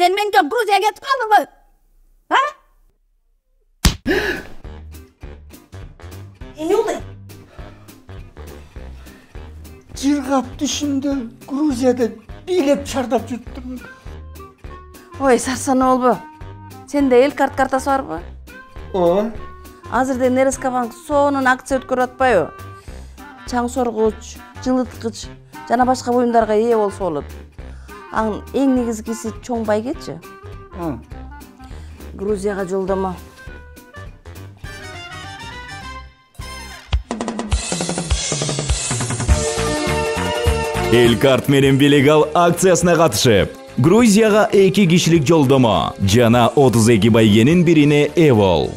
Sen menga Gruziyaga ketip kaldыңбы? Ha? Ne oldu? Cırgap düşündü. Gruziyada bilet çardap жүрттүм. Ой, Сарсан olbu. Sende el kartası var mı? O? Азырда Нерескабанк сонун акция өткөрүп атпайбы? Чаң соргуч, жылыткыч жана башка буюмдарга ээ болсо болот. Анын эң негизгиси чоң байгечи. Грузияга жолдомо. Элкарт менен билет ал акциясына катышып, Грузияга 2 кишилик жолдомо жана 32 байгенин бирине ээ бол.